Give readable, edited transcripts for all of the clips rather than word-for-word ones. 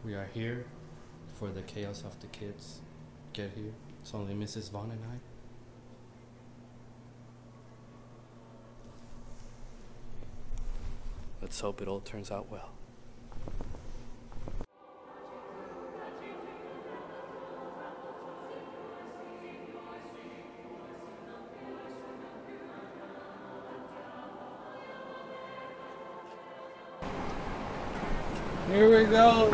We are here for the chaos of the kids get here. It's only Mrs. Vaughn and I. Let's hope it all turns out well. Here we go.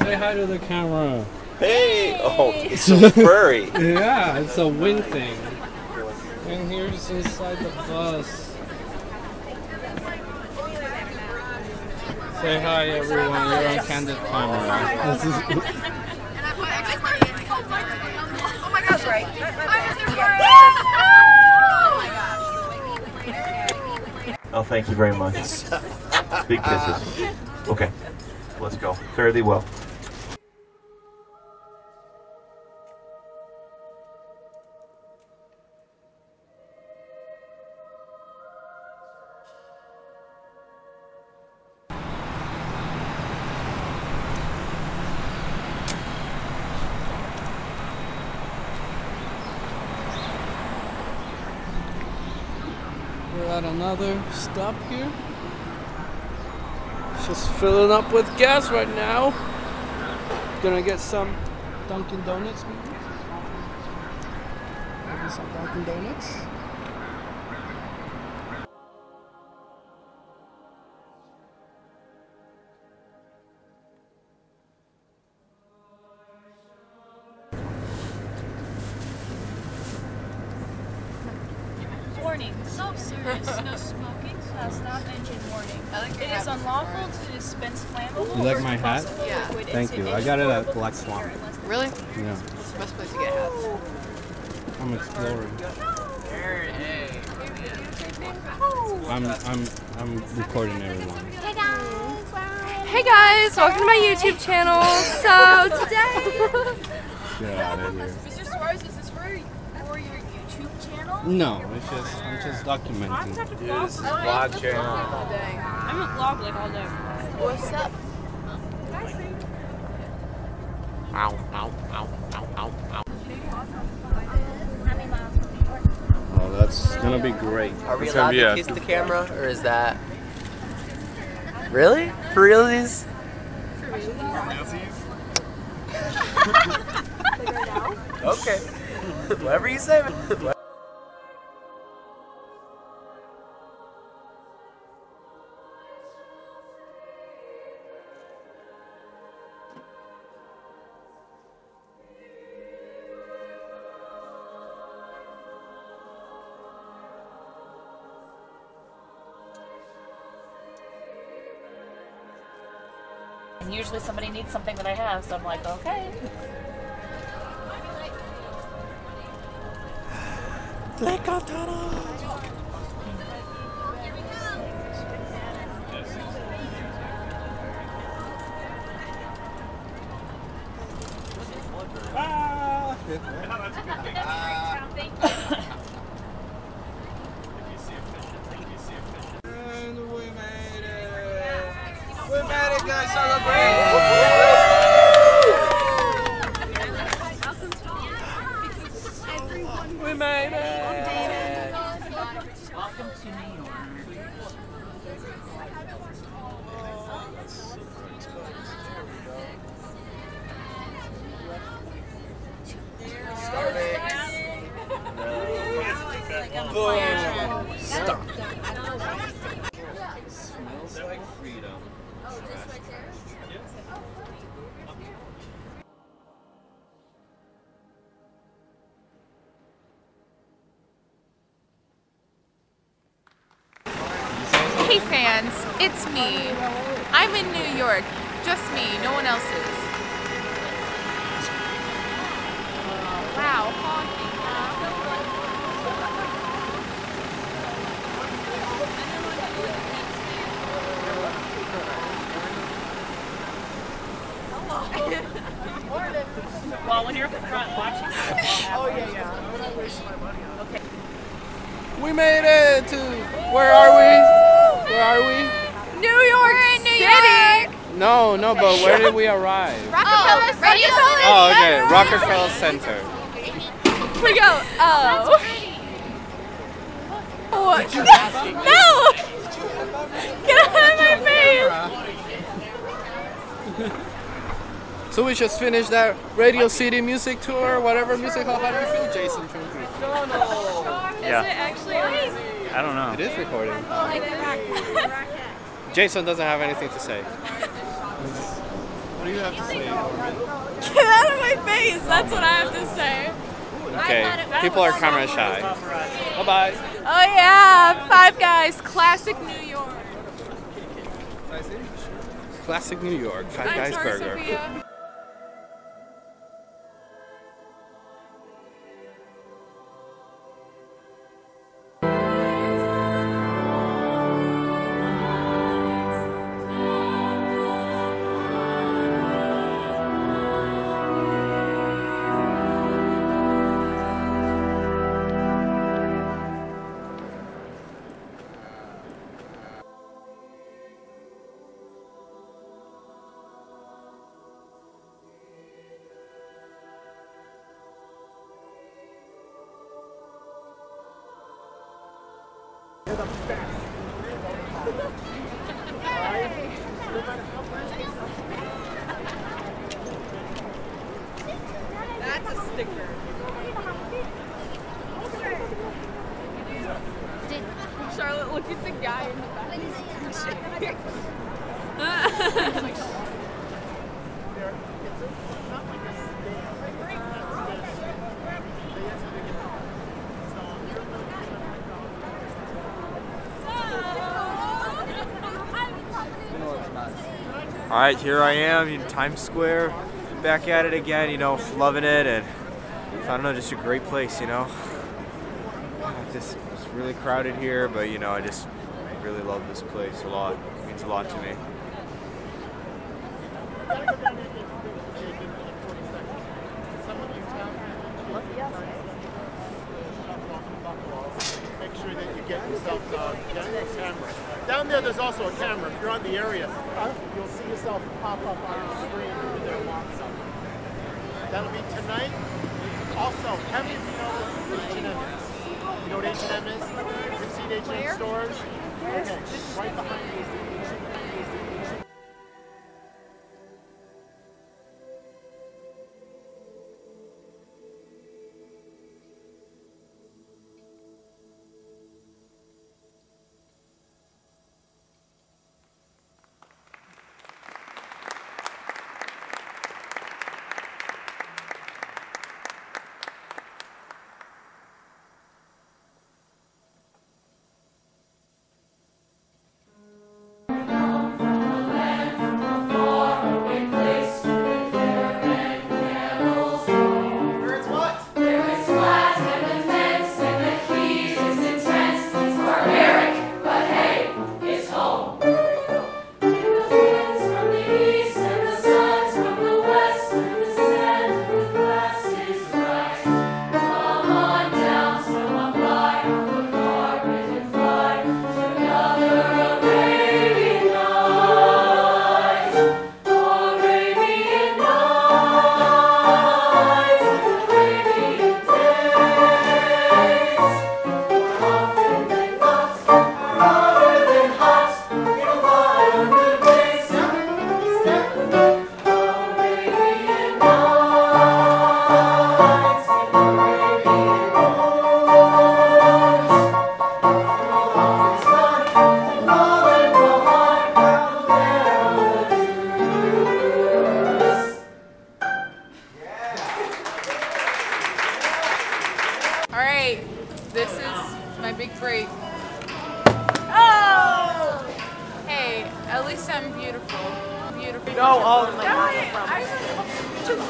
Say hi to the camera. Hey! Oh, it's so furry. Yeah, it's a wing thing. And here's inside the bus. Say hi, everyone. You're on candid camera. This is Oh my gosh, right? Oh, thank you very much. Big kisses. Okay, let's go. Fare thee well. We're at another stop here. Just filling up with gas right now. Gonna get some Dunkin' Donuts maybe? Maybe some Dunkin' Donuts? Warning, self-service, no smoking, stop engine warning. It is unlawful to dispense flammable. You like my hat? Yeah. Thank you. I got it at Black Swan. Really? Yeah. It's the best place to get hats. I'm exploring. I'm recording everyone. Hey guys, welcome to my YouTube channel. So today, Get out of here. Mr. Suarez, is this for your YouTube channel? No, I'm just documenting. Dude, this is vlog channel. I'm a vlog like all day. what's up? Oh, that's gonna be great. Are we It's allowed gonna to be kiss the camera, or is that... Really? For realsies? Okay. Whatever you say. And usually somebody needs something that I have, so I'm like, okay. And we made it! We made it, guys! Celebrate! We made it! Welcome to New York. Stop. Smells like freedom. Hey fans, it's me. I'm in New York. Just me, no one else is. Wow, honking. Well, when you're up in front watching, Oh yeah. okay. We made it to... Where are we? Where are we? New York City! No, but where did we arrive? Rockefeller Center. Oh, okay, Rockefeller Center. We go. Oh. What? No! Get out of my face! So we just finished that Radio City music tour, whatever music hall. How do you feel, Jason? Yeah. Is it actually I don't know. It is recording. Jason doesn't have anything to say. What do you have to say? Get out of my face! That's what I have to say. Okay, people are camera shy. Bye-bye. Oh yeah, Five Guys, classic New York. Classic New York, Five Guys Burger. Sophia. That's a sticker. Charlotte, look at the guy in the back. All right, here I am in Times Square, back at it again, you know, loving it, and I don't know, just a great place, you know. It's really crowded here, but you know, I just really love this place a lot. It means a lot to me. Make sure that you get yourself a camera. Down there's also a camera. If you're on the area, you'll see yourself pop up on the screen over there. That'll be tonight. Also, how many of you know what H&M is? You know what H&M is? You've seen H&M stores? Okay, right behind you is the H&M. This is my big break. Oh! Hey, at least I'm beautiful. Beautiful. No,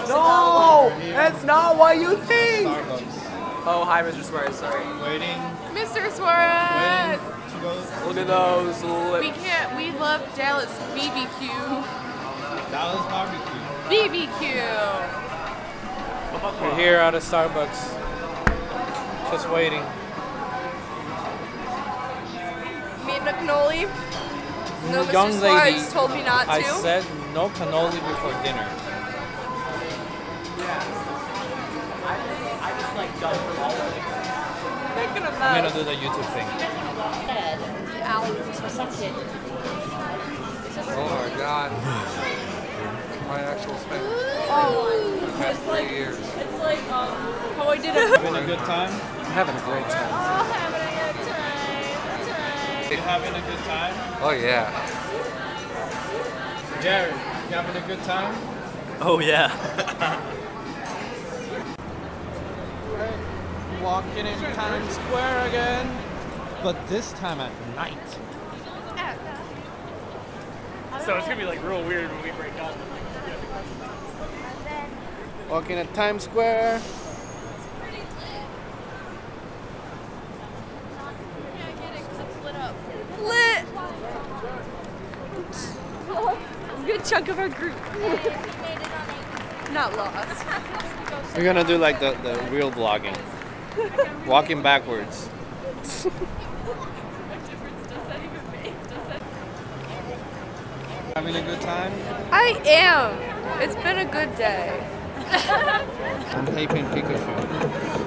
no, that's not what you think. Oh, hi, Mr. Suarez. Sorry. Waiting. Mr. Suarez! Look at those lips. We love Dallas BBQ. Dallas barbecue. BBQ! We're here at a Starbucks. Just waiting. Me and McNolly. No, Mr. young Suarez lady, told me not to. I said no cannoli before dinner. I'm gonna do the YouTube thing. Oh my god. My actual spent the past 3 years. It's like how I did it. Having a good time? I'm having a great time. Oh, having a good time. You having a good time? Oh yeah. Jared, you having a good time? Oh yeah. Walking in Times Square again, but this time at night. So it's gonna be like real weird when we break up. Walking at Times Square. Lit. A good chunk of our group. Not lost. We're gonna do like the real vlogging. Walking backwards. Having a good time? I am. It's been a good day. I'm taping Pikachu.